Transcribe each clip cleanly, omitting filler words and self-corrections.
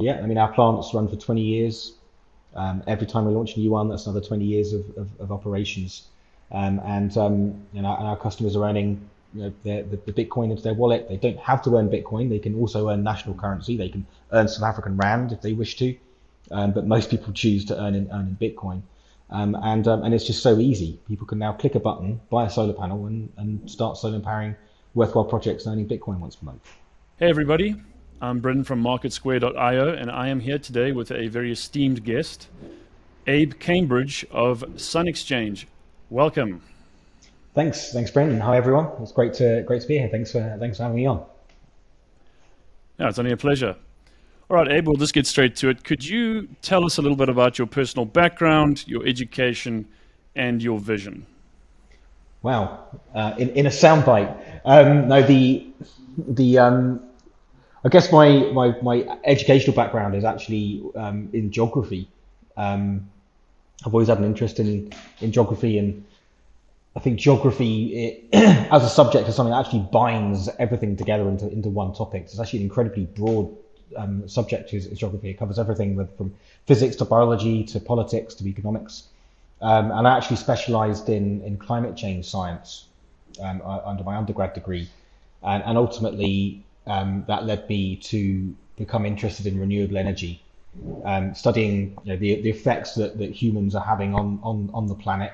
Yeah, I mean, our plants run for 20 years. Every time we launch a new one, that's another 20 years of operations. And our customers are earning the Bitcoin into their wallet. They don't have to earn Bitcoin. They can also earn national currency. They can earn South African Rand if they wish to. But most people choose to earn in Bitcoin. And it's just so easy. People can now click a button, buy a solar panel, and start solar powering worthwhile projects and earning Bitcoin once per month. Hey everybody, I'm Brynn from MarketSquare.io, and I am here today with a very esteemed guest, Abe Cambridge of Sun Exchange. Welcome. Thanks, Brynn. Hi everyone. It's great to be here. Thanks for having me on. Yeah, it's only a pleasure. All right, Abe, we'll just get straight to it. Could you tell us a little bit about your personal background, your education, and your vision? Wow, in a soundbite. No, the I guess my educational background is actually in geography. I've always had an interest in geography, and I think geography as a subject is something that actually binds everything together into one topic. It's actually an incredibly broad subject is geography. It covers everything from physics to biology to politics to economics. And I actually specialised in climate change science under my undergrad degree, and ultimately that led me to become interested in renewable energy, studying the effects that humans are having on the planet,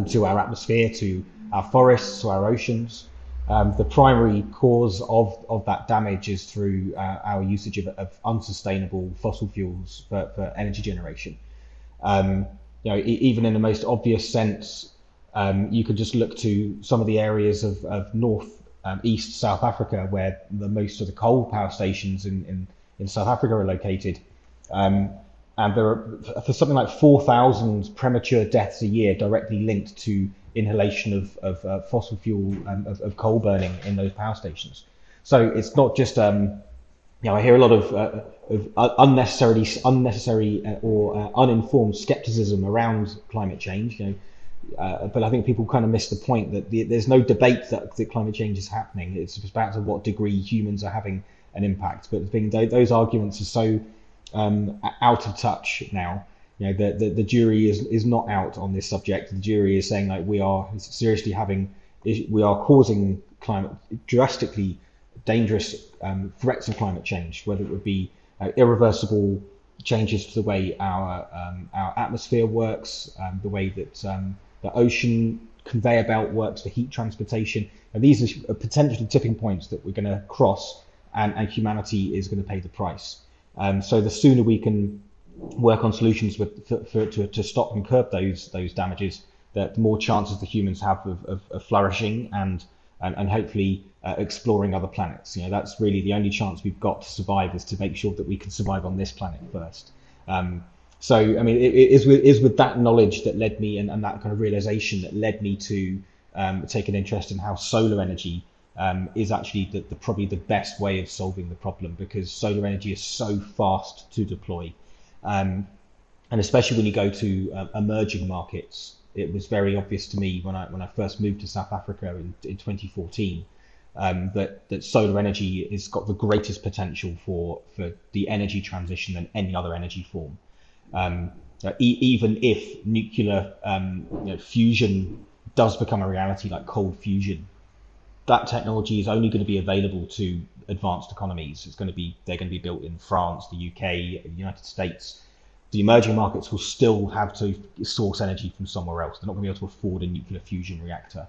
to our atmosphere, to our forests, to our oceans. The primary cause of that damage is through our usage of unsustainable fossil fuels for energy generation. Even in the most obvious sense, you could just look to some of the areas of north, east South Africa, where the most of the coal power stations in South Africa are located. And there are for something like 4,000 premature deaths a year directly linked to inhalation of fossil fuel, of coal burning in those power stations. So it's not just I hear a lot of unnecessary or uninformed skepticism around climate change. But I think people kind of miss the point that there's no debate that climate change is happening. It's just about to what degree humans are having an impact. But those arguments are so out of touch now. The jury is not out on this subject. The jury is saying like we are causing climate drastically dangerous threats of climate change, whether it would be irreversible changes to the way our atmosphere works, the way that the ocean conveyor belt works for heat transportation. And these are potentially tipping points that we're going to cross, and humanity is going to pay the price. So the sooner we can work on solutions to stop and curb those damages, the more chances the humans have of flourishing and hopefully exploring other planets. That's really the only chance we've got to survive, is to make sure that we can survive on this planet first. So I mean, it is with that knowledge that led me, and that kind of realization that led me to take an interest in how solar energy is actually probably the best way of solving the problem, because solar energy is so fast to deploy. And especially when you go to emerging markets, it was very obvious to me when I first moved to South Africa in 2014, that solar energy has got the greatest potential for the energy transition than any other energy form. Even if nuclear fusion does become a reality, like cold fusion, that technology is only going to be available to advanced economies. They're going to be built in France, the UK, the United States. The emerging markets will still have to source energy from somewhere else. They're not going to be able to afford a nuclear fusion reactor.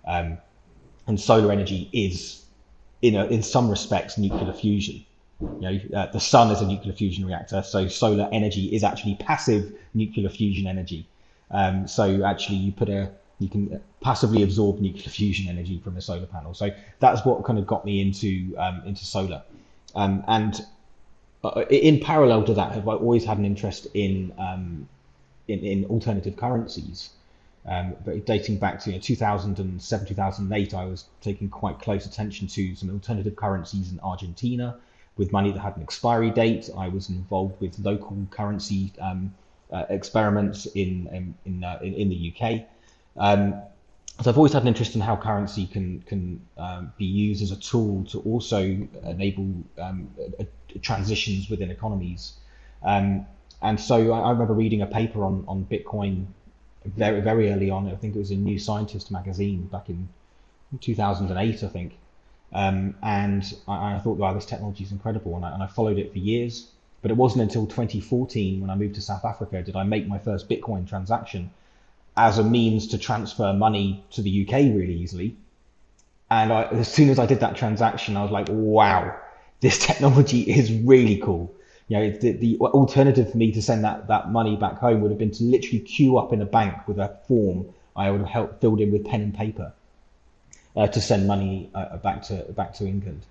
And solar energy is, in some respects, nuclear fusion. The sun is a nuclear fusion reactor, so solar energy is actually passive nuclear fusion energy. So actually, you can passively absorb nuclear fusion energy from a solar panel. So that's what kind of got me into solar. And in parallel to that, I've always had an interest in alternative currencies. But dating back to 2007, 2008, I was taking quite close attention to some alternative currencies in Argentina with money that had an expiry date. I was involved with local currency experiments in the UK. So I've always had an interest in how currency can be used as a tool to also enable transitions within economies. And so I remember reading a paper on Bitcoin very early on. I think it was in New Scientist magazine back in 2008, I think. And I thought, wow, this technology is incredible, and I followed it for years. But it wasn't until 2014, when I moved to South Africa, did I make my first Bitcoin transaction as a means to transfer money to the UK really easily. And as soon as I did that transaction, I was like, wow, this technology is really cool. You know, the alternative for me to send that money back home would have been to literally queue up in a bank with a form I would have helped filled in with pen and paper to send money back to England.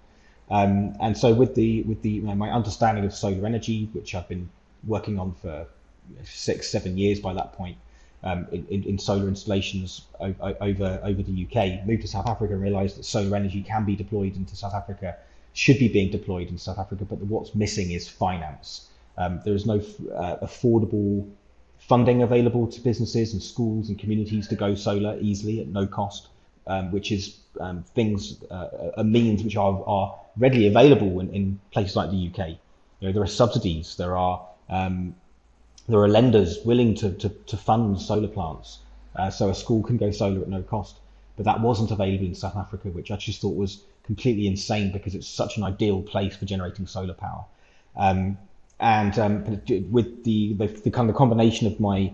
And so with my understanding of solar energy, which I've been working on for 6-7 years by that point, in solar installations over the UK, moved to South Africa and realised that solar energy can be deployed into South Africa, should be being deployed in South Africa, but what's missing is finance. There is no affordable funding available to businesses and schools and communities to go solar easily at no cost, which is a means which are readily available in places like the UK. You know, there are subsidies, there are lenders willing to fund solar plants, so a school can go solar at no cost. But that wasn't available in South Africa, which I just thought was completely insane because it's such an ideal place for generating solar power. With the kind of combination of my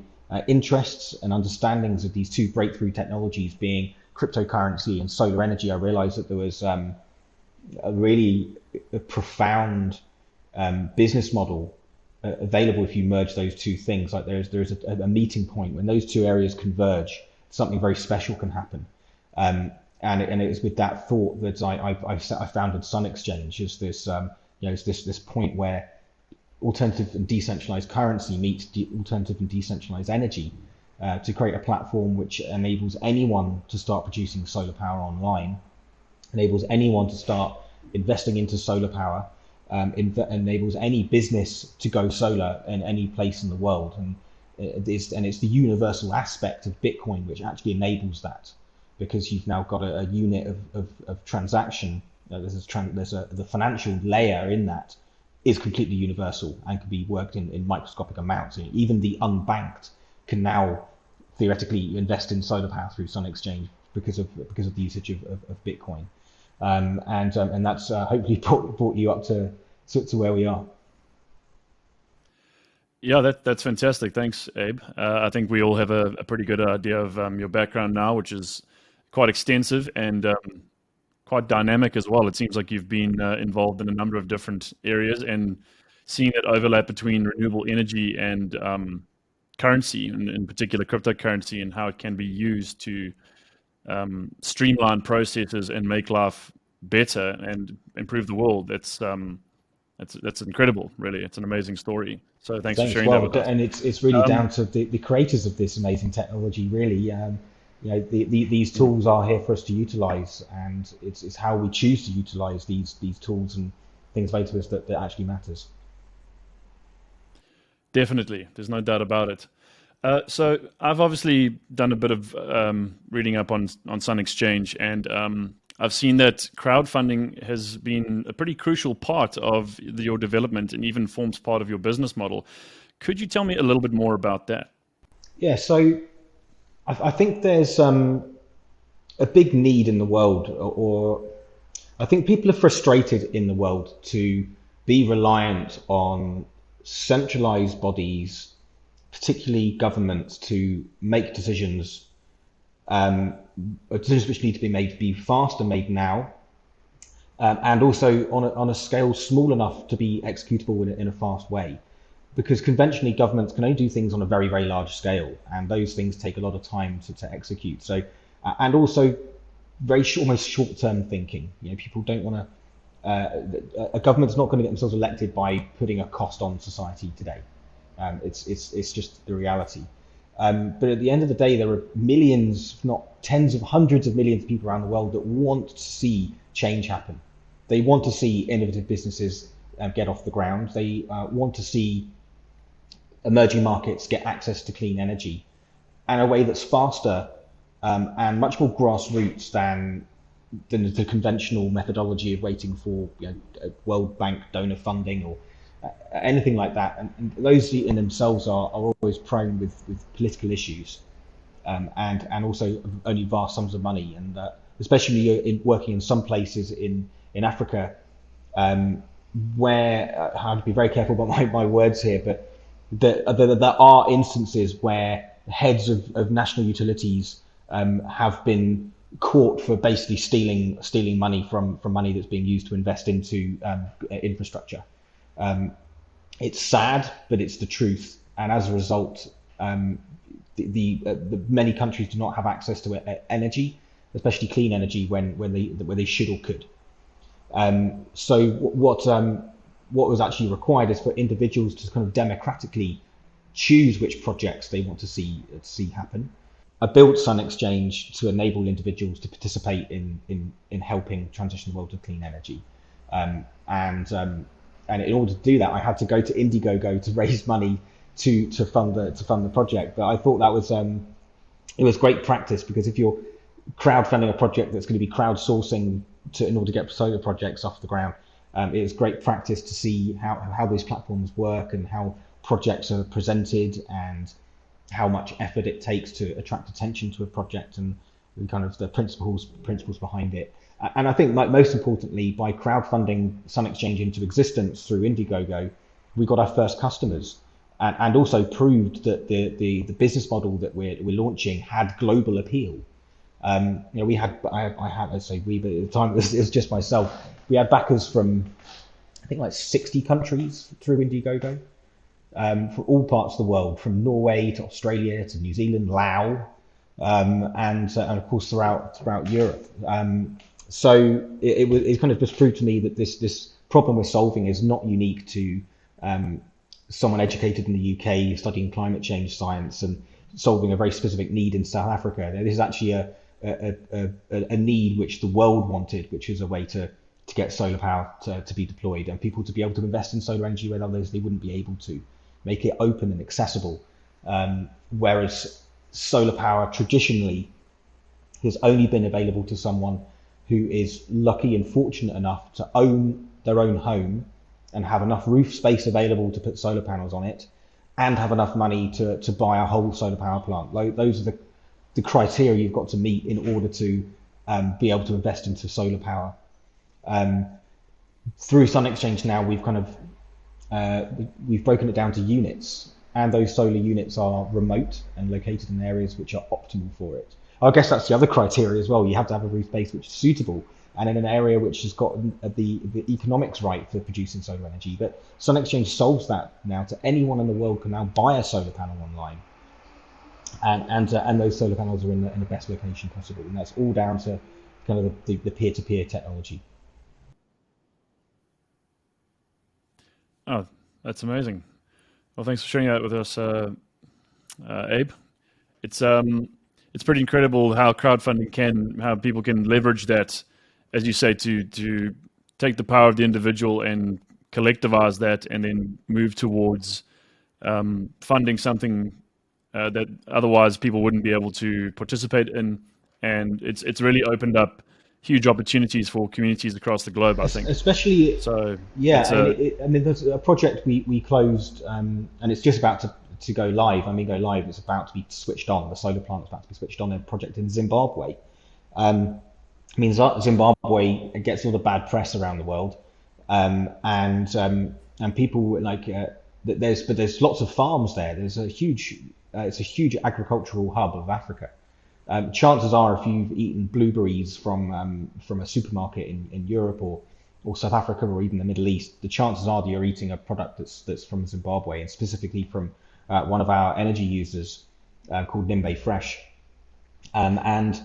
interests and understandings of these two breakthrough technologies, being cryptocurrency and solar energy, I realized that there was a really profound business model available if you merge those two things. Like there's a meeting point when those two areas converge, something very special can happen. And it was with that thought that I founded Sun Exchange as this this point where alternative and decentralized currency meets alternative and decentralized energy, to create a platform which enables anyone to start producing solar power online, enables anyone to start investing into solar power, enables any business to go solar in any place in the world. And it's the universal aspect of Bitcoin which actually enables that, because you've now got a unit of transaction. The financial layer in that is completely universal and can be worked in microscopic amounts. Even the unbanked can now theoretically invest in solar power through Sun Exchange because of the usage of Bitcoin. And that's hopefully brought you up to where we are. Yeah, that's fantastic. Thanks, Abe. I think we all have a pretty good idea of your background now, which is quite extensive and quite dynamic as well. It seems like you've been involved in a number of different areas and seeing that overlap between renewable energy and currency, and in particular cryptocurrency, and how it can be used to streamline processes and make life better and improve the world. That's incredible, really. It's an amazing story. So thanks for sharing that with us. And it's really down to the creators of this amazing technology, really. These tools are here for us to utilize, and it's how we choose to utilize these tools and things later to us that actually matters. Definitely, there's no doubt about it. So I've obviously done a bit of reading up on Sun Exchange, and I've seen that crowdfunding has been a pretty crucial part of your development and even forms part of your business model. Could you tell me a little bit more about that? Yeah, so I think there's a big need in the world, or I think people are frustrated in the world to be reliant on centralized bodies, particularly governments, to make decisions, decisions which need to be fast and made now, and also on a scale small enough to be executable in a fast way. Because conventionally governments can only do things on a very, very large scale, and those things take a lot of time to execute. So, and also almost short-term thinking. People don't want to. A government's not going to get themselves elected by putting a cost on society today. It's just the reality. But at the end of the day, there are millions, if not tens of hundreds of millions of people around the world that want to see change happen. They want to see innovative businesses get off the ground. They want to see emerging markets get access to clean energy in a way that's faster and much more grassroots than the conventional methodology of waiting for World Bank donor funding or anything like that. And those in themselves are always prone with political issues, and also only vast sums of money. And especially working in some places in Africa, where I have to be very careful about my words here, but there are instances where heads of national utilities have been caught for basically stealing money from money that's being used to invest into infrastructure. It's sad, but it's the truth. And as a result, the many countries do not have access to energy, especially clean energy, when they should or could. So what was actually required is for individuals to kind of democratically choose which projects they want to see happen. I built Sun Exchange to enable individuals to participate in helping transition the world to clean energy. And in order to do that, I had to go to Indiegogo to raise money to fund the project. But I thought that was it was great practice, because if you're crowdfunding a project that's going to be crowdsourcing in order to get solar projects off the ground, it was great practice to see how these platforms work and how projects are presented and how much effort it takes to attract attention to a project, and kind of the principles behind it. And I think most importantly, by crowdfunding Sun Exchange into existence through Indiegogo, we got our first customers, and also proved that the business model that we're launching had global appeal. We had, I say we, but at the time it was just myself. We had backers from, I think, like 60 countries through Indiegogo, from all parts of the world, from Norway to Australia to New Zealand, Laos, and of course throughout Europe. So it kind of just proved to me that this problem we're solving is not unique to someone educated in the UK studying climate change science and solving a very specific need in South Africa. This is actually a need which the world wanted, which is a way to get solar power to be deployed and people to be able to invest in solar energy where others they wouldn't be able to. Make it open and accessible. Whereas solar power traditionally has only been available to someone who is lucky and fortunate enough to own their own home and have enough roof space available to put solar panels on it, and have enough money to buy a whole solar power plant. Those are the criteria you've got to meet in order to be able to invest into solar power. Through Sun Exchange now, we've kind of we've broken it down to units, and those solar units are remote and located in areas which are optimal for it. I guess that's the other criteria as well. You have to have a roof base which is suitable and in an area which has got the economics right for producing solar energy. But Sun Exchange solves that now. To anyone in the world can now buy a solar panel online, and those solar panels are in the best location possible, and that's all down to kind of the peer-to-peer technology. Oh, that's amazing. Well, thanks for sharing that with us, Abe. It's pretty incredible how crowdfunding how people can leverage that, as you say, to take the power of the individual and collectivize that, and then move towards funding something that otherwise people wouldn't be able to participate in. And it's really opened up huge opportunities for communities across the globe, I think. Especially, so yeah. I mean, there's a project we closed, and it's just about to go live. I mean, go live. It's about to be switched on. The solar plant is about to be switched on. A project in Zimbabwe. I mean, Zimbabwe gets all the bad press around the world, and people like there's lots of farms there. There's a huge it's a huge agricultural hub of Africa. Chances are, if you've eaten blueberries from a supermarket in Europe or South Africa or even the Middle East, the chances are that you're eating a product that's from Zimbabwe, and specifically from one of our energy users called Nimbe Fresh. And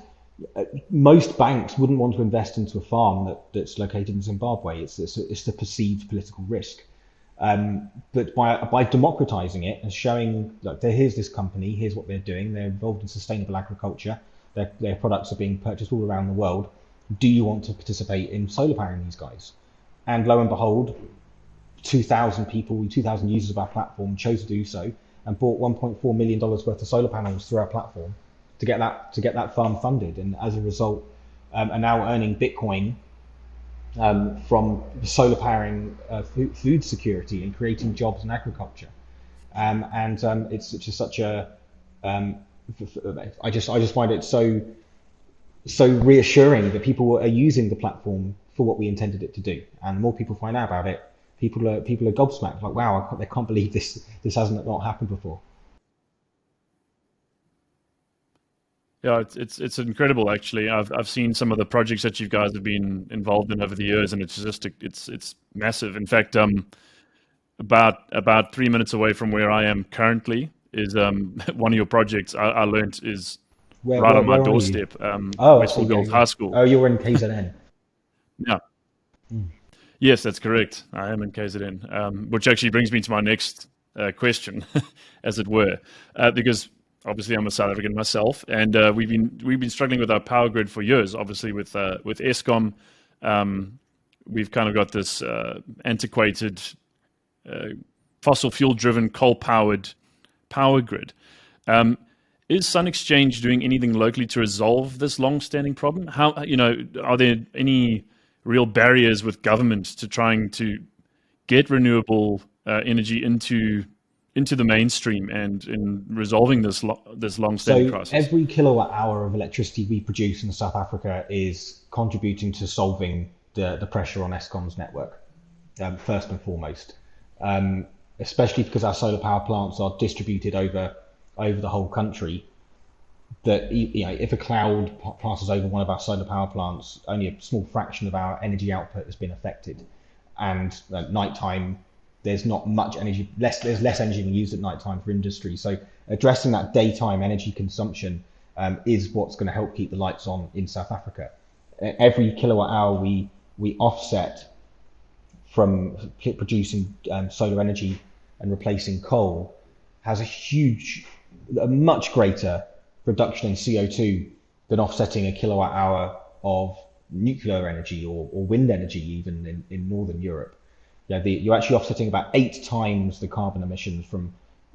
most banks wouldn't want to invest into a farm that's located in Zimbabwe. It's the perceived political risk. But by democratizing it and showing that here's this company, here's what they're doing, they're involved in sustainable agriculture, their products are being purchased all around the world. Do you want to participate in solar powering these guys? And lo and behold, 2,000 users of our platform chose to do so and bought $1.4 million worth of solar panels through our platform. to get that farm funded, and as a result, are now earning Bitcoin from solar powering food security and creating jobs in agriculture. It's just such a I just find it so reassuring that people are using the platform for what we intended it to do, and the more people find out about it, people are gobsmacked, like, wow, they can't believe this hasn't not happened before. Yeah, it's incredible actually. I've seen some of the projects that you guys have been involved in over the years, and it's massive. In fact, about 3 minutes away from where I am currently is one of your projects. I learned is right on my Where are you? doorstep. Oh, I see. Westfield Yeah, Girls yeah. High School. Oh, you're in KZN. Yeah. Yes, that's correct. I am in KZN, which actually brings me to my next question, as it were, because obviously I'm a South African myself, and we've been struggling with our power grid for years. Obviously, with Eskom, we've kind of got this antiquated, fossil fuel driven, coal powered power grid. Is Sun Exchange doing anything locally to resolve this long-standing problem? How, are there any real barriers with government to trying to get renewable energy into the mainstream and in resolving this long-standing So crisis? every kilowatt hour of electricity we produce in South Africa is contributing to solving the pressure on Eskom's network, first and foremost. Especially because our solar power plants are distributed over the whole country. That, if a cloud passes over one of our solar power plants, only a small fraction of our energy output has been affected, and at nighttime there's not much energy. There's less energy being used at nighttime for industry. So addressing that daytime energy consumption is what's going to help keep the lights on in South Africa. Every kilowatt hour we offset from producing solar energy and replacing coal has a much greater reduction in CO2 than offsetting a kilowatt hour of nuclear energy or wind energy, even in Northern Europe. You're actually offsetting about 8 times the carbon emissions from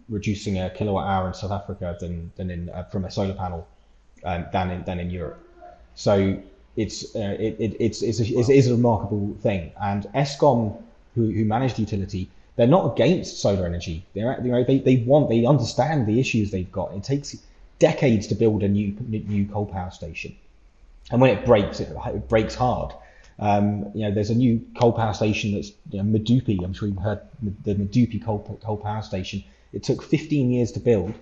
reducing a kilowatt hour in South Africa than from a solar panel than in Europe. So it's a remarkable thing. And Eskom, who manage the utility, they're not against solar energy. They understand the issues they've got. It takes decades to build a new coal power station, and when it breaks, it breaks hard. There's a new coal power station that's Medupi. I'm sure you've heard the Medupi coal power station. It took 15 years to build.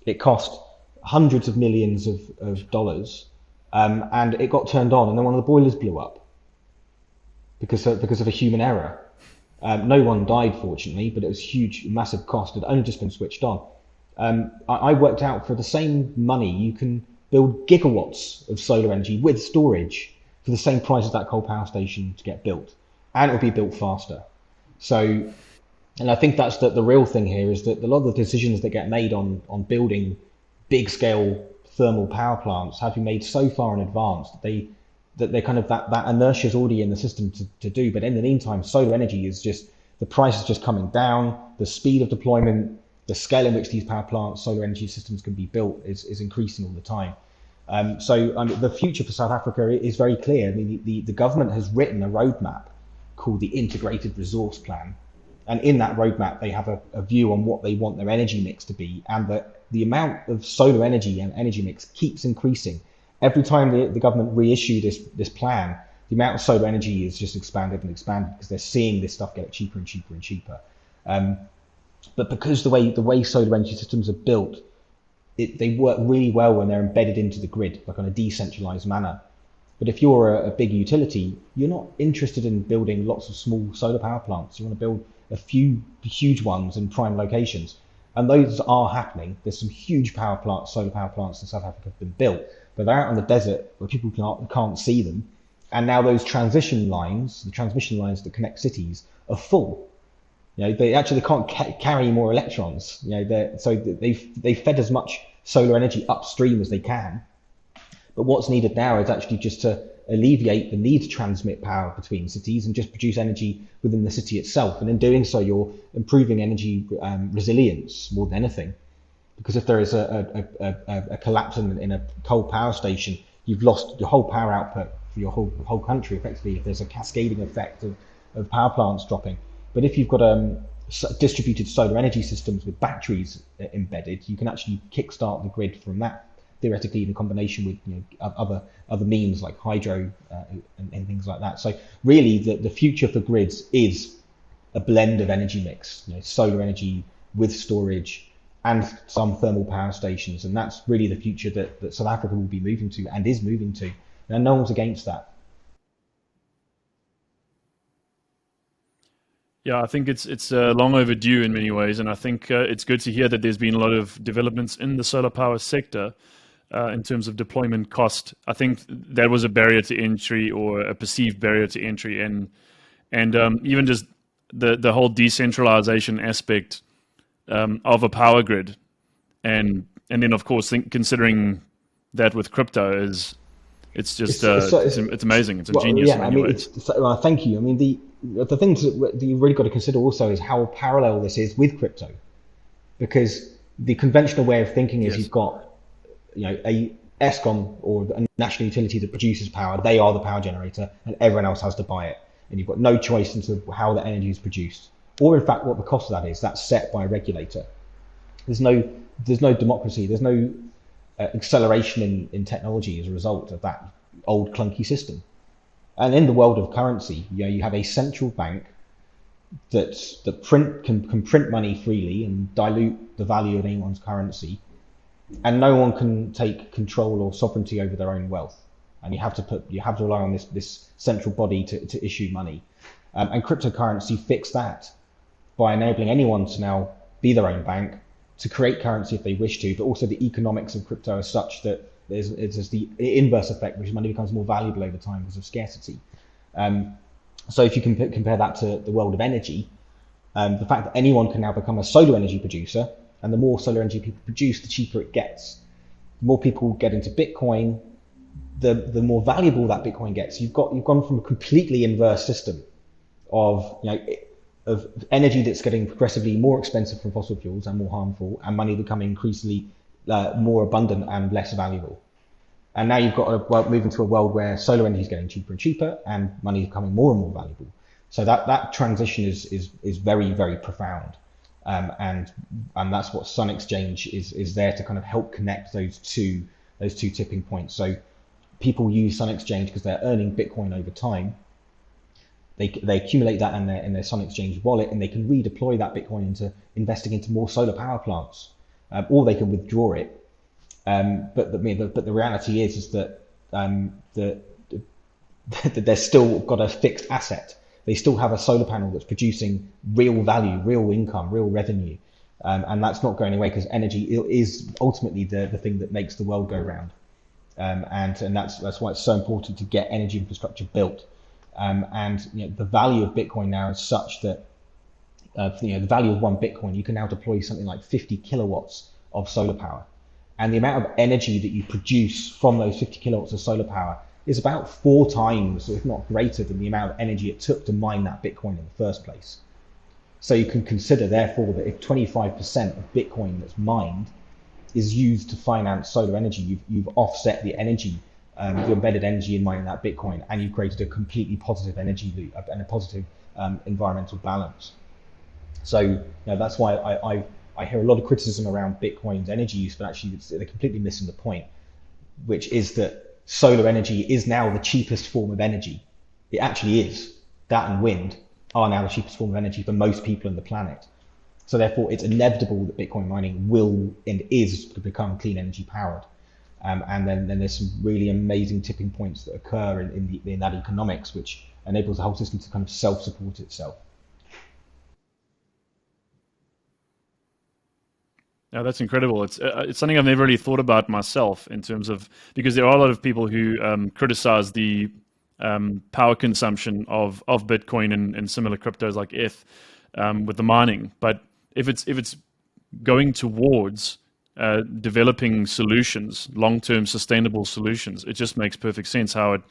It cost hundreds of millions of dollars, and it got turned on, and then one of the boilers blew up because of a human error. No one died, fortunately, but it was huge, massive cost. It had only just been switched on. I worked out, for the same money, you can build gigawatts of solar energy with storage for the same price as that coal power station to get built, and it'll be built faster. So, and I think that's the real thing here, is that a lot of the decisions that get made on building big scale thermal power plants have been made so far in advance that they kind of that inertia is already in the system to do. But in the meantime, solar energy is just, the price is just coming down, the speed of deployment, the scale in which these power plants, solar energy systems can be built is increasing all the time. The future for South Africa is very clear. I mean, the government has written a roadmap called the Integrated Resource Plan. And in that roadmap, they have a view on what they want their energy mix to be. And the amount of solar energy and energy mix keeps increasing. Every time the government reissue this plan, the amount of solar energy is just expanded and expanded, because they're seeing this stuff get cheaper and cheaper and cheaper. But because the way solar energy systems are built, they work really well when they're embedded into the grid, like on a decentralized manner. But if you're a big utility, you're not interested in building lots of small solar power plants. You want to build a few huge ones in prime locations. And those are happening. There's some huge solar power plants in South Africa have been built, but they're out in the desert where people can't see them. And now those transmission lines that connect cities, are full. They can't carry more electrons. So they've fed as much solar energy upstream as they can. But what's needed now is actually just to alleviate the need to transmit power between cities and just produce energy within the city itself. And in doing so, you're improving energy resilience more than anything. because if there is a collapse in a coal power station, you've lost your whole power output for your whole country effectively. If there's a cascading effect of power plants dropping, but if you've got distributed solar energy systems with batteries embedded, you can actually kickstart the grid from that, theoretically in combination with other means like hydro and things like that. So really, the future for grids is a blend of energy mix, solar energy with storage and some thermal power stations, and that's really the future that South Africa will be moving to and is moving to, and no one's against that. Yeah, I think it's long overdue in many ways, and I think it's good to hear that there's been a lot of developments in the solar power sector in terms of deployment cost. I think that was a barrier to entry, or a perceived barrier to entry, and even just the whole decentralization aspect of a power grid, and then of course considering that with crypto is it's just it's amazing. It's ingenious in many ways. Thank you. I mean, the things that you've really got to consider also is how parallel this is with crypto, because the conventional way of thinking is you've got a ESCOM or a national utility that produces power. They are the power generator, and everyone else has to buy it, and you've got no choice into how the energy is produced, or in fact what the cost of that is. That's set by a regulator. There's no democracy. There's no acceleration in technology as a result of that old clunky system. And in the world of currency, you have a central bank that can print money freely and dilute the value of anyone's currency, and no one can take control or sovereignty over their own wealth. And you have to rely on this central body to issue money. And cryptocurrency fixed that by enabling anyone to now be their own bank, to create currency if they wish to, but also the economics of crypto are such that there's the inverse effect, which money becomes more valuable over time because of scarcity. So if you compare that to the world of energy, the fact that anyone can now become a solar energy producer, and the more solar energy people produce, the cheaper it gets. The more people get into Bitcoin, the more valuable that Bitcoin gets. You've gone from a completely inverse system of energy that's getting progressively more expensive from fossil fuels and more harmful, and money becoming increasingly more abundant and less valuable. And now you've got to move into a world where solar energy is getting cheaper and cheaper, and money is becoming more and more valuable. So that transition is very, very profound, and that's what Sun Exchange is there to kind of help connect those two tipping points. So people use Sun Exchange because they're earning Bitcoin over time. They accumulate that in their Sun Exchange wallet, and they can redeploy that Bitcoin into investing into more solar power plants, or they can withdraw it. But the reality is that they're still got a fixed asset. They still have a solar panel that's producing real value, real income, real revenue, and that's not going away, because energy is ultimately the thing that makes the world go round, and that's why it's so important to get energy infrastructure built. And the value of Bitcoin now is such that the value of one Bitcoin, you can now deploy something like 50 kilowatts of solar power. And the amount of energy that you produce from those 50 kilowatts of solar power is about 4 times, if not greater, than the amount of energy it took to mine that Bitcoin in the first place. So you can consider, therefore, that if 25% of Bitcoin that's mined is used to finance solar energy, you've offset the energy, the embedded energy in mining that Bitcoin, and you've created a completely positive energy loop and a positive environmental balance. So that's why I hear a lot of criticism around Bitcoin's energy use, but actually they're completely missing the point, which is that solar energy is now the cheapest form of energy. It actually is. That and wind are now the cheapest form of energy for most people on the planet. So therefore, it's inevitable that Bitcoin mining will and is to become clean energy powered. And then there's some really amazing tipping points that occur in that economics, which enables the whole system to kind of self-support itself. Yeah, that's incredible. It's something I've never really thought about myself, in terms of, because there are a lot of people who criticize the power consumption of Bitcoin and similar cryptos like ETH with the mining. But if it's going towards developing solutions, long-term sustainable solutions, it just makes perfect sense how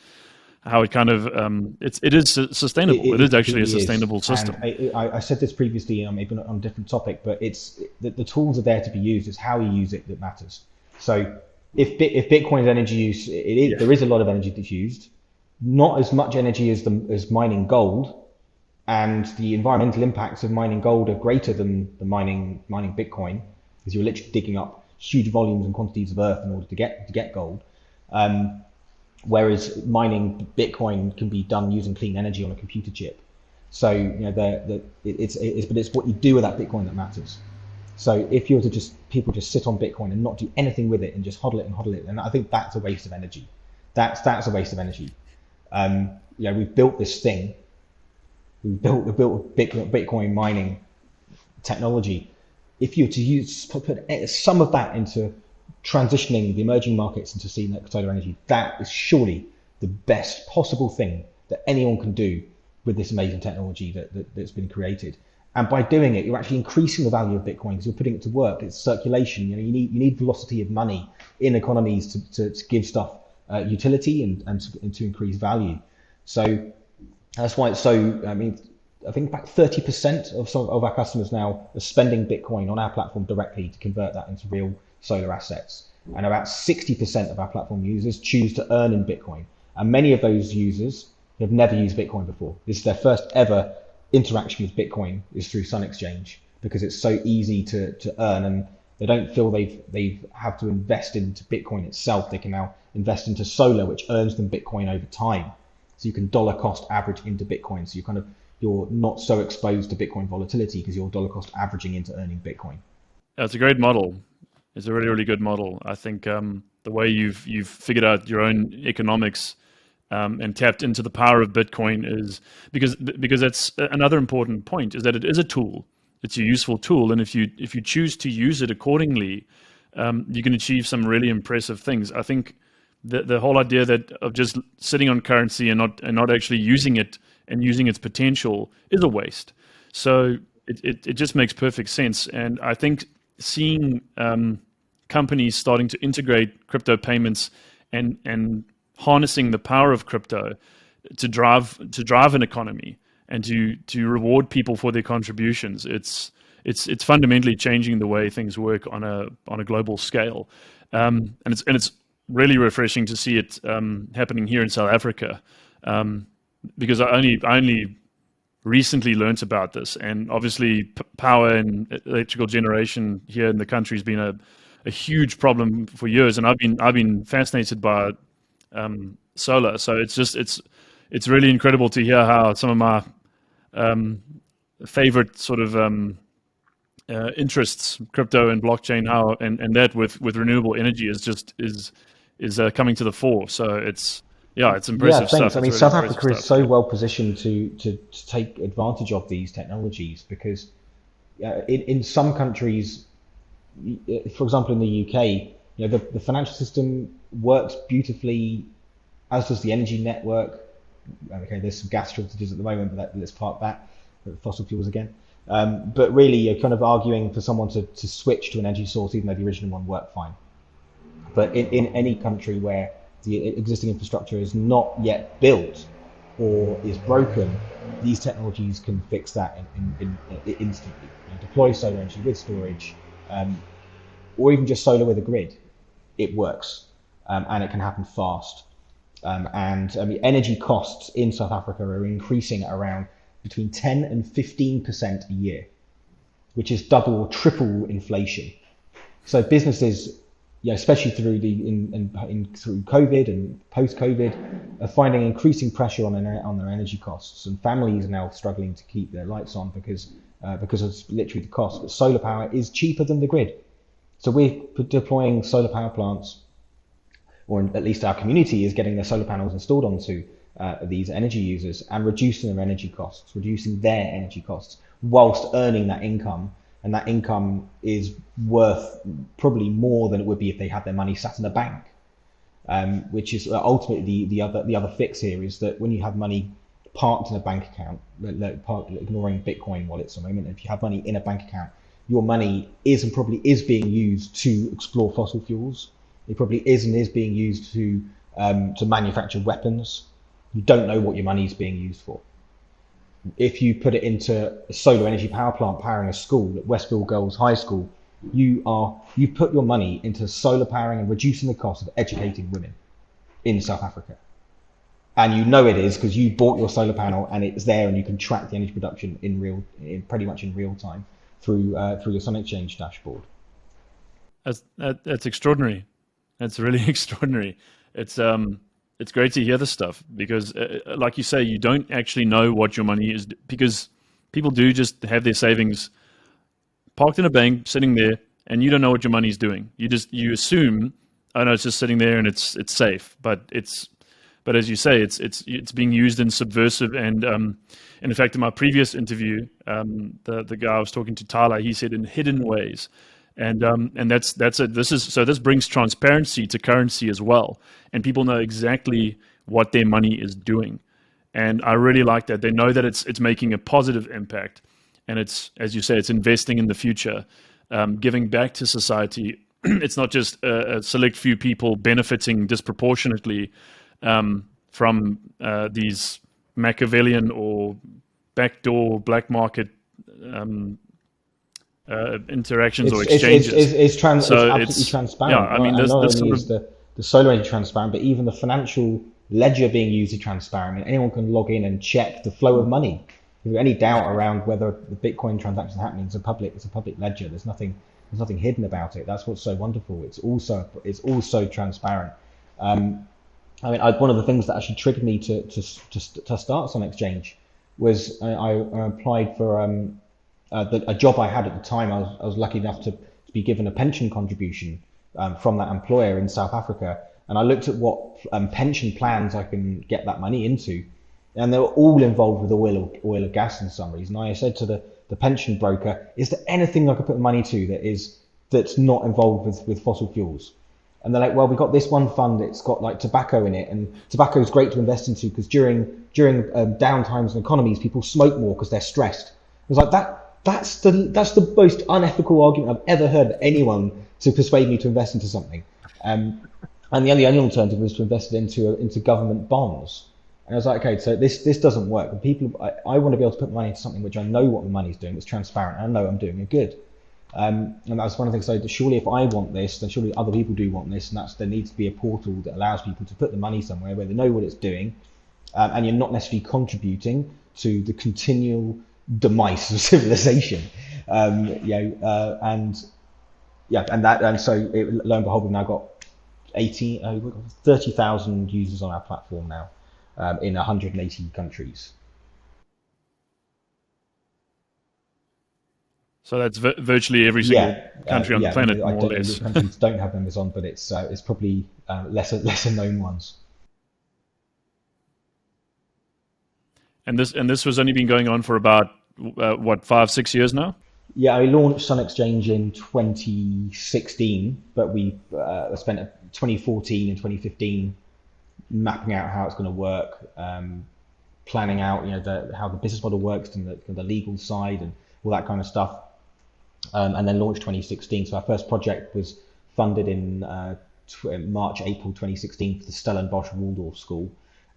how it kind of it is sustainable. It is actually a sustainable system. And I said this previously, maybe on a different topic, but it's the tools are there to be used. It's how you use it that matters. So if Bitcoin's energy use, there is a lot of energy that's used, not as much energy as mining gold, and the environmental impacts of mining gold are greater than the mining Bitcoin, because you're literally digging up huge volumes and quantities of earth in order to get gold. Whereas mining Bitcoin can be done using clean energy on a computer chip. So it's what you do with that Bitcoin that matters. So if you were to people just sit on Bitcoin and not do anything with it and just hodl it, and I think that's a waste of energy. That's a waste of energy. We've built this thing. We've built Bitcoin mining technology. If you were to put some of that into transitioning the emerging markets into solar energy, that is surely the best possible thing that anyone can do with this amazing technology that's been created. And by doing it, you're actually increasing the value of Bitcoin because you're putting it to work. It's circulation. You need velocity of money in economies to give stuff utility and to increase value. So that's why it's so. I think about 30% of our customers now are spending Bitcoin on our platform directly to convert that into real solar assets. And about 60% of our platform users choose to earn in Bitcoin. And many of those users have never used Bitcoin before. This is their first ever interaction with Bitcoin is through Sun Exchange, because it's so easy to earn, and they don't feel they have to invest into Bitcoin itself. They can now invest into solar, which earns them Bitcoin over time. So you can dollar cost average into Bitcoin. So you're not so exposed to Bitcoin volatility because you're dollar cost averaging into earning Bitcoin. That's a great model. It's a really, really good model. I think the way you've figured out your own economics and tapped into the power of Bitcoin is because that's another important point, is that it is a tool. It's a useful tool, and if you choose to use it accordingly, you can achieve some really impressive things. I think the whole idea of just sitting on currency and not actually using it and using its potential is a waste. So it just makes perfect sense. And I think seeing companies starting to integrate crypto payments and harnessing the power of crypto to drive an economy and to reward people for their contributions, it's fundamentally changing the way things work on a global scale, and it's really refreshing to see it happening here in South Africa, because I only recently learnt about this, and obviously power and electrical generation here in the country has been a huge problem for years, and I've been fascinated by solar. So it's really incredible to hear how some of my favorite sort of interests, crypto and blockchain, how and that with renewable energy is coming to the fore. So it's impressive stuff. I mean, really South Africa is so well positioned to take advantage of these technologies, because in some countries, for example, in the UK, the financial system works beautifully, as does the energy network. Okay, there's some gas shortages at the moment, but let's park that. Fossil fuels again. But really, you're kind of arguing for someone to switch to an energy source, even though the original one worked fine. But in any country where the existing infrastructure is not yet built or is broken, these technologies can fix that instantly. Deploy solar energy with storage, or even just solar with a grid. It works, and it can happen fast. Energy costs in South Africa are increasing at around between 10 and 15% a year, which is double or triple inflation. So businesses, especially through through COVID and post-COVID, are finding increasing pressure on their energy costs, and families are now struggling to keep their lights on because of literally the cost. But solar power is cheaper than the grid, so we're deploying solar power plants, or at least our community is getting their solar panels installed onto these energy users and reducing their energy costs, whilst earning that income. And that income is worth probably more than it would be if they had their money sat in a bank. Which is ultimately the other fix here, is that when you have money parked in a bank account, ignoring Bitcoin wallets for a moment, if you have money in a bank account, your money is and probably is being used to explore fossil fuels. It probably is being used to manufacture weapons. You don't know what your money is being used for. If you put it into a solar energy power plant powering a school at Westfield Girls High School, you put your money into solar powering and reducing the cost of educating women in South Africa. And you know it is because you bought your solar panel and it's there, and you can track the energy production pretty much in real time through your Sun Exchange dashboard. That's extraordinary. That's really extraordinary. It's great to hear this stuff because, like you say, you don't actually know what your money is, because people do just have their savings parked in a bank, sitting there, and you don't know what your money is doing. You assume, oh no, it's just sitting there and it's safe, but as you say, it's being used in subversive and in fact, in my previous interview, the guy I was talking to, Tyler, he said in hidden ways. And this brings transparency to currency as well, and people know exactly what their money is doing, and I really like that. They know that it's making a positive impact, and it's, as you say, it's investing in the future, giving back to society. It's not just a select few people benefiting disproportionately from these Machiavellian or backdoor black market interactions or exchanges. It's absolutely transparent. Yeah, I mean, not only sort is the solar energy transparent, but even the financial ledger being used is transparent. And anyone can log in and check the flow of money. If there's any doubt around whether the Bitcoin transaction is happening, it's a public ledger. There's nothing hidden about it. That's what's so wonderful. It's also transparent. I mean, one of the things that actually triggered me to start Sun Exchange was I applied for a job I had at the time. I was lucky enough to be given a pension contribution from that employer in South Africa, and I looked at what pension plans I can get that money into, and they were all involved with oil or gas in some reason. I said to the pension broker, "Is there anything I could put money to that's not involved with fossil fuels?" And they're like, "Well, we've got this one fund. It's got like tobacco in it, and tobacco is great to invest into because during downtimes in economies, people smoke more because they're stressed." I was like, That's the most unethical argument I've ever heard of anyone to persuade me to invest into something. And the only alternative was to invest it into government bonds. And I was like, okay, so this doesn't work. I want to be able to put money into something which I know what the money's doing, it's transparent, and I know I'm doing it good. And that's one of the things. So surely if I want this, then surely other people do want this, and there needs to be a portal that allows people to put the money somewhere where they know what it's doing, and you're not necessarily contributing to the continual demise of civilization. So lo and behold, we've now got 30,000 users on our platform now, in 180 countries. So that's virtually every single country on the planet, more or less. Countries don't have members on, but it's probably lesser known ones. And this was only been going on for about 5-6 years now? Yeah, I launched Sun Exchange in 2016, but we spent 2014 and 2015 mapping out how it's going to work, planning out how the business model works and the legal side and all that kind of stuff, and then launched 2016. So our first project was funded in April 2016 for the Stellenbosch Waldorf School,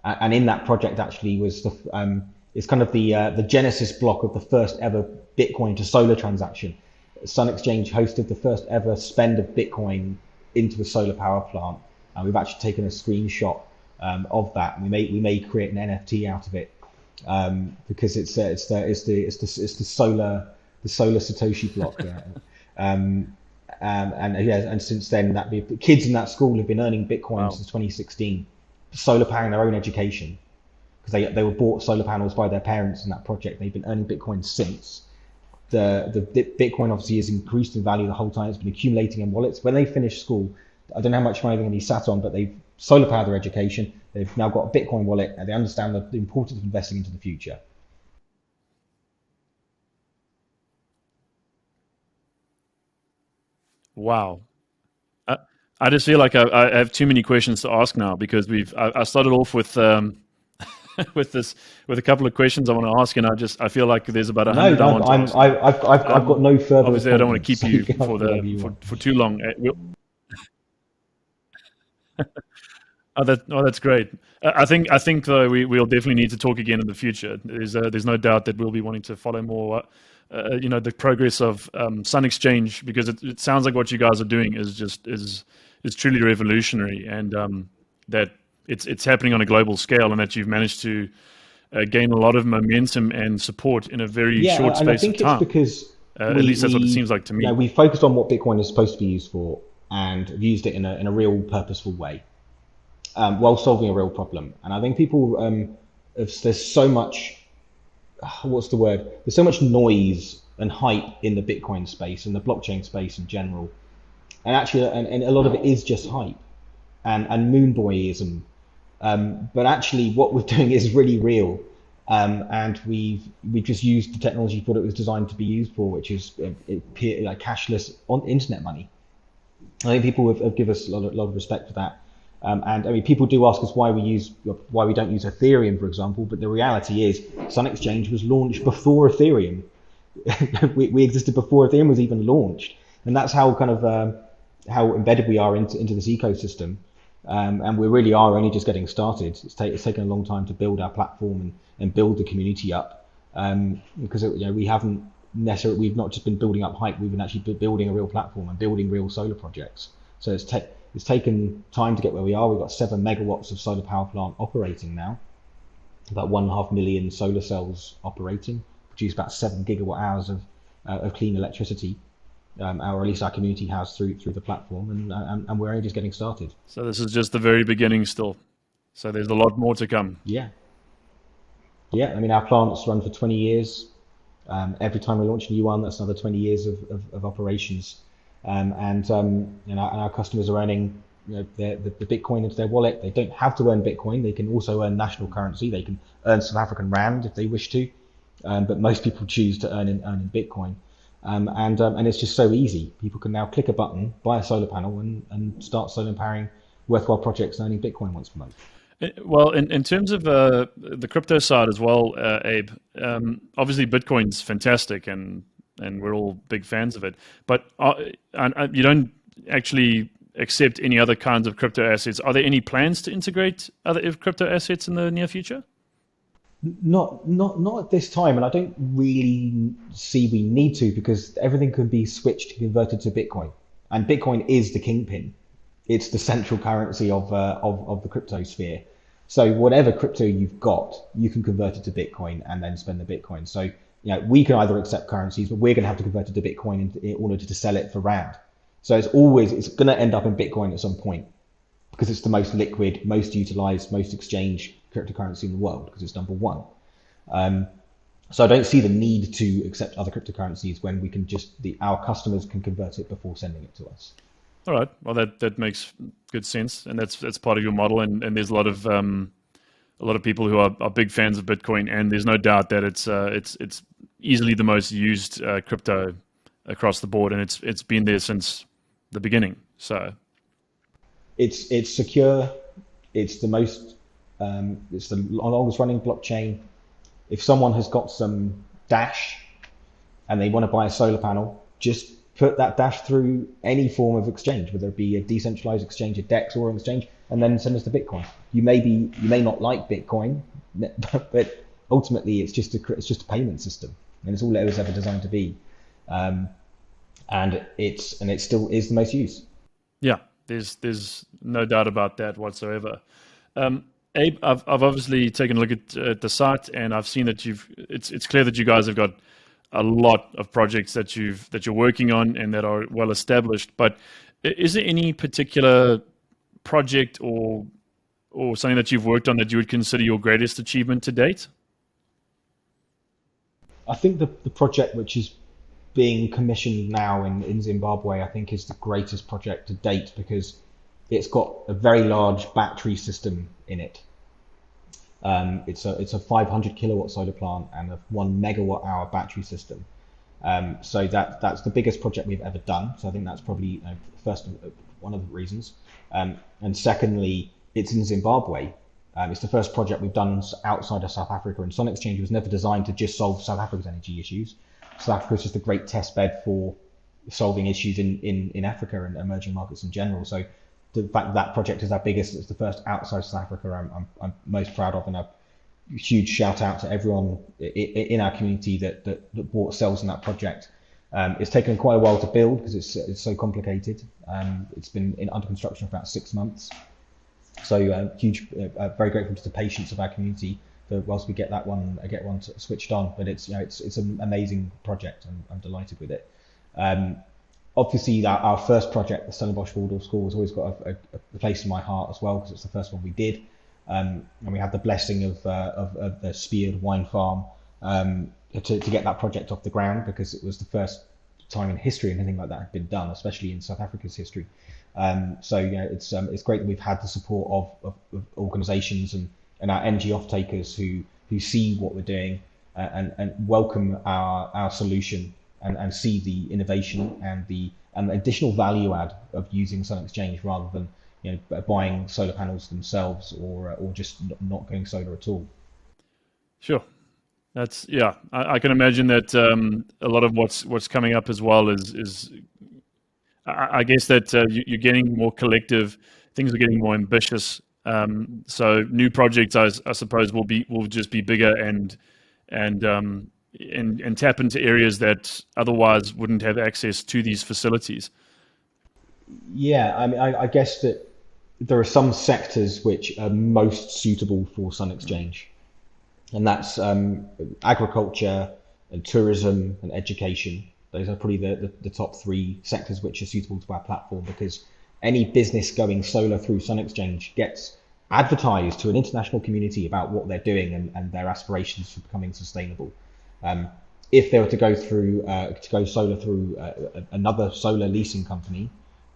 and in that project actually was it's kind of the genesis block of the first ever Bitcoin to solar transaction. Sun Exchange hosted the first ever spend of Bitcoin into a solar power plant, and we've actually taken a screenshot of that. And we may create an NFT out of it, because it's the solar Satoshi block. And since then, the kids in that school have been earning Bitcoin since 2016, solar powering their own education, because they were bought solar panels by their parents in that project. They've been earning Bitcoin since. The Bitcoin obviously has increased in value the whole time. It's been accumulating in wallets. When they finish school, I don't know how much money they're going to be sat on, but they've solar powered their education. They've now got a Bitcoin wallet, and they understand the importance of investing into the future. Wow. I just feel like I have too many questions to ask now, because I started off with with a couple of questions I want to ask, and I feel like there's about 100 I want to ask. I've got no further. Obviously, I don't want to keep you for too long. That's great. I think though we'll definitely need to talk again in the future. There's no doubt that we'll be wanting to follow more, the progress of Sun Exchange, because it sounds like what you guys are doing is truly revolutionary, and that it's happening on a global scale, and that you've managed to gain a lot of momentum and support in a very Yeah, short and I space of think it's time. because At least that's what it seems like to me. we focused on what Bitcoin is supposed to be used for and have used it in a real purposeful way, while solving a real problem. And I think people, there's so much, what's the word? There's so much noise and hype in the Bitcoin space and the blockchain space in general. And actually, and a lot of it is just hype and moonboyism. But actually, what we're doing is really real. And we just used the technology for what it was designed to be used for, which is like cashless on internet money. I think people have given us a lot of respect for that. And I mean, people do ask us why we don't use Ethereum, for example. But the reality is, Sun Exchange was launched before Ethereum. we existed before Ethereum was even launched, and that's how kind of how embedded we are into this ecosystem. And we really are only just getting started. It's taken a long time to build our platform and build the community up, because we've not just been building up hype. We've been actually building a real platform and building real solar projects. So it's taken time to get where we are. We've got 7 megawatts of solar power plant operating now, about 1.5 million solar cells operating, produce about 7 gigawatt hours of clean electricity. Or at least our community has through the platform, and we're only just getting started. So this is just the very beginning still. So there's a lot more to come. Yeah, yeah. I mean, our plants run for 20 years. Every time we launch a new one, that's another 20 years of operations. And our customers are earning the Bitcoin into their wallet. They don't have to earn Bitcoin. They can also earn national currency. They can earn South African Rand if they wish to, but most people choose to earn in Bitcoin. And it's just so easy. People can now click a button, buy a solar panel, and start solar powering worthwhile projects and earning Bitcoin once per month. Well, in terms of the crypto side as well, Abe, obviously Bitcoin's fantastic, and we're all big fans of it. But you don't actually accept any other kinds of crypto assets. Are there any plans to integrate other crypto assets in the near future? Not at this time, and I don't really see we need to, because everything can be switched and converted to Bitcoin, and Bitcoin is the kingpin. It's the central currency of the crypto sphere. So whatever crypto you've got, you can convert it to Bitcoin and then spend the Bitcoin. So we can either accept currencies, but we're going to have to convert it to Bitcoin in order to sell it for Rand. So it's going to end up in Bitcoin at some point, because it's the most liquid, most utilized, most exchanged cryptocurrency in the world, because it's number one. So I don't see the need to accept other cryptocurrencies when we can our customers can convert it before sending it to us. All right. Well, that makes good sense, and that's part of your model. And there's a lot of people who are big fans of Bitcoin, and there's no doubt that it's easily the most used crypto across the board, and it's been there since the beginning. So it's secure. It's the most it's the longest running blockchain. If someone has got some Dash and they want to buy a solar panel, just put that Dash through any form of exchange, whether it be a decentralized exchange, a DEX, or an exchange, and then send us the Bitcoin. You may not like Bitcoin, but ultimately it's just a payment system, and it's all it was ever designed to be. And it still is the most used. Yeah, there's no doubt about that whatsoever. Abe, I've obviously taken a look at the site, and I've seen that it's clear that you guys have got a lot of projects that you're working on and that are well established. But is there any particular project or something that you've worked on that you would consider your greatest achievement to date? I think the project which is being commissioned now in Zimbabwe, I think, is the greatest project to date, because it's got a very large battery system in it. It's a 500 kilowatt solar plant and a 1 megawatt hour battery system. So that's the biggest project we've ever done. So I think that's probably first one of the reasons. And secondly, it's in Zimbabwe. It's the first project we've done outside of South Africa, and Sun Exchange was never designed to just solve South Africa's energy issues. South Africa is just a great test bed for solving issues in Africa and emerging markets in general. So the fact that project is our biggest, it's the first outside South Africa, I'm most proud of, and a huge shout out to everyone in our community that bought cells in that project. It's taken quite a while to build because it's so complicated. It's been under construction for about 6 months. So very grateful to the patience of our community whilst we get one switched on. But it's an amazing project, and I'm delighted with it. Obviously, our first project, the Stellenbosch Waldorf School, has always got a place in my heart as well, because it's the first one we did. And we had the blessing of the Speared Wine Farm to get that project off the ground, because it was the first time in history anything like that had been done, especially in South Africa's history. So it's great that we've had the support of organisations and our energy off-takers who see what we're doing and welcome our solution and see the innovation and the additional value add of using Sun Exchange rather than buying solar panels themselves or just not going solar at all. Sure. That's I can imagine that a lot of what's coming up as well is I guess that you're getting more collective, things are getting more ambitious. So new projects, I suppose, will just be bigger and tap into areas that otherwise wouldn't have access to these facilities. Yeah, I mean, I guess that there are some sectors which are most suitable for Sun Exchange, and that's agriculture and tourism and education. Those are probably the top three sectors which are suitable to our platform, because any business going solar through Sun Exchange gets advertised to an international community about what they're doing and their aspirations for becoming sustainable. If they were to go solar through another solar leasing company,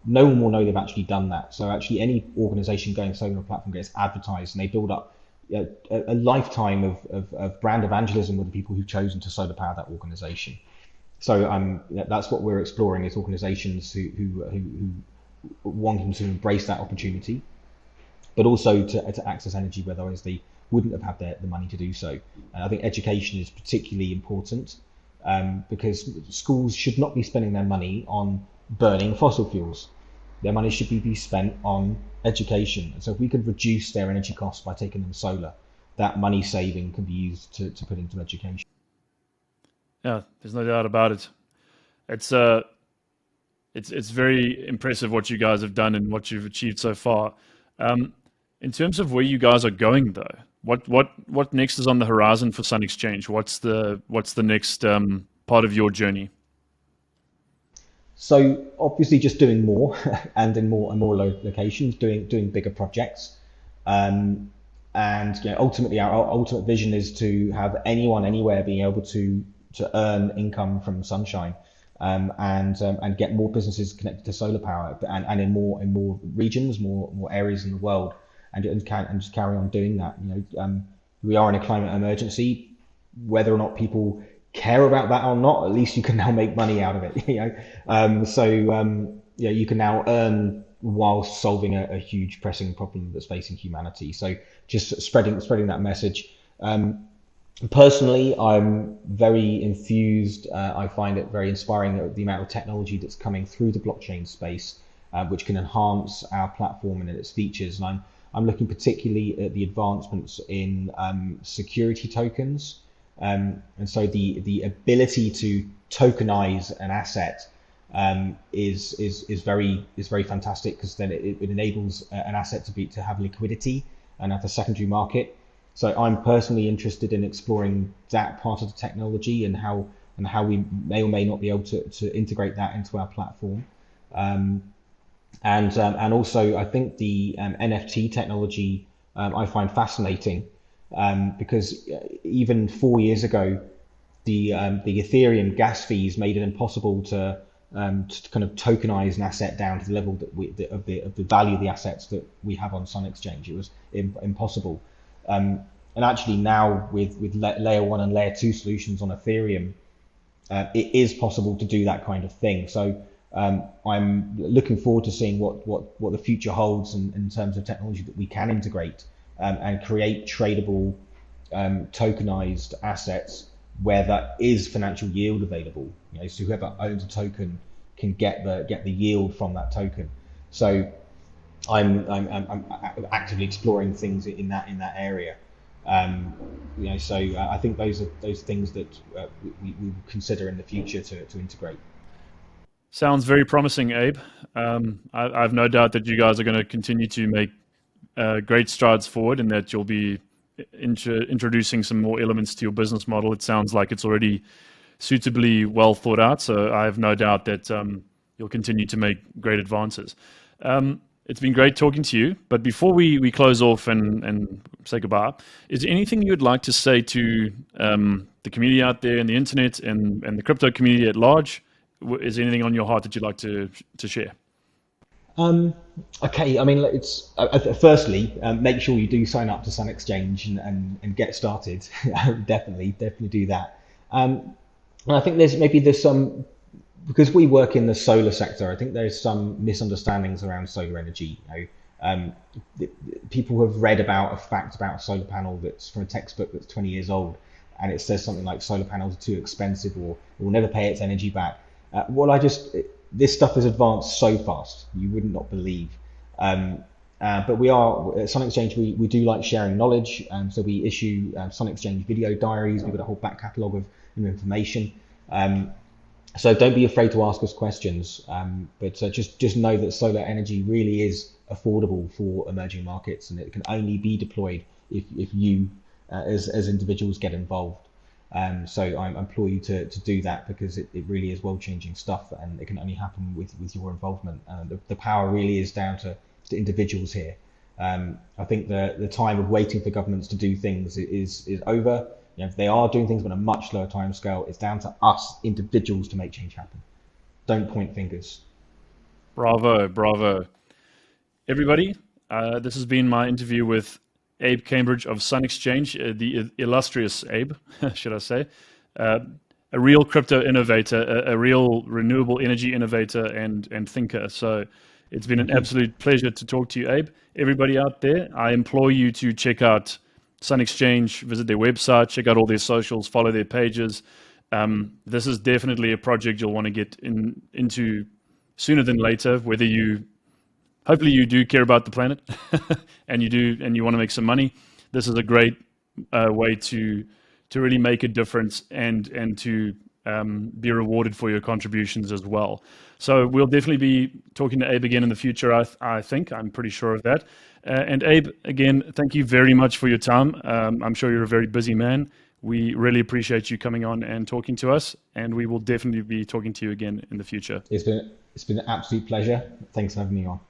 no one will know they've actually done that. So actually, any organisation going solar on a platform gets advertised, and they build up a lifetime of brand evangelism with the people who've chosen to solar power that organisation. So that's what we're exploring, is organisations who wanting to embrace that opportunity, but also to access energy where otherwise they wouldn't have had the money to do so. And I think education is particularly important, because schools should not be spending their money on burning fossil fuels. Their money should be spent on education. And so if we could reduce their energy costs by taking them solar, that money saving can be used to put into education. Yeah, there's no doubt about it. It's very impressive what you guys have done and what you've achieved so far. In terms of where you guys are going, though, what next is on the horizon for Sun Exchange? What's the next part of your journey? So obviously, just doing more and in more and more locations, doing bigger projects, and ultimately our ultimate vision is to have anyone anywhere being able to earn income from sunshine, and get more businesses connected to solar power, and in more regions, more areas in the world, and just carry on doing that. We are in a climate emergency. Whether or not people care about that or not, at least you can now make money out of it. You can now earn whilst solving a huge pressing problem that's facing humanity. So just spreading that message. Personally, I'm very enthused. I find it very inspiring, the amount of technology that's coming through the blockchain space, which can enhance our platform and its features. And I'm looking particularly at the advancements in security tokens. And so the ability to tokenize an asset is very fantastic, because then it enables an asset to have liquidity and have a secondary market. So I'm personally interested in exploring that part of the technology and how we may or may not be able to integrate that into our platform. And also I think the NFT technology I find fascinating, because even 4 years ago, the Ethereum gas fees made it impossible to kind of tokenize an asset down to the level of the value of the assets that we have on Sun Exchange. It was impossible. And actually now with layer 1 and layer 2 solutions on Ethereum, it is possible to do that kind of thing. So I'm looking forward to seeing what the future holds in terms of technology that we can integrate and create tradable tokenized assets where that is financial yield available. So whoever owns a token can get the yield from that token. So I'm actively exploring things in that area. So I think those are those things that we will consider in the future to integrate. Sounds very promising, Abe. I've no doubt that you guys are going to continue to make great strides forward, and that you'll be introducing some more elements to your business model. It sounds like it's already suitably well thought out, so I have no doubt that you'll continue to make great advances. It's been great talking to you, but before we close off and say goodbye, is there anything you would like to say to the community out there in the internet and the crypto community at large? Is there anything on your heart that you'd like to share? Okay, I mean, it's firstly, make sure you do sign up to Sun Exchange and get started. Definitely do that. And I think there's some, because we work in the solar sector, I think there's some misunderstandings around solar energy. People have read about a fact about a solar panel that's from a textbook that's 20 years old, and it says something like solar panels are too expensive or will never pay its energy back. This stuff has advanced so fast, you would not believe. But we are, at Sun Exchange, we do like sharing knowledge. So we issue Sun Exchange video diaries. We've got a whole back catalogue of new information. So don't be afraid to ask us questions. But just know that solar energy really is affordable for emerging markets, and it can only be deployed if you, as individuals, get involved. So I implore you to do that, because it really is world-changing stuff, and it can only happen with your involvement. The power really is down to individuals here. I think the time of waiting for governments to do things is over. They are doing things on a much slower time scale. It's down to us individuals to make change happen. Don't point fingers. Bravo. Everybody, this has been my interview with Abe Cambridge of Sun Exchange, the illustrious Abe, should I say, a real crypto innovator, a real renewable energy innovator and thinker. So it's been an absolute pleasure to talk to you, Abe. Everybody out there, I implore you to check out Sun Exchange, visit their website, check out all their socials, follow their pages. This is definitely a project you'll want to get into sooner than later, hopefully you do care about the planet and you want to make some money. This is a great way to really make a difference and to be rewarded for your contributions as well. So we'll definitely be talking to Abe again in the future, I think. I'm pretty sure of that. And Abe, again, thank you very much for your time. I'm sure you're a very busy man. We really appreciate you coming on and talking to us, and we will definitely be talking to you again in the future. It's been an absolute pleasure. Thanks for having me on.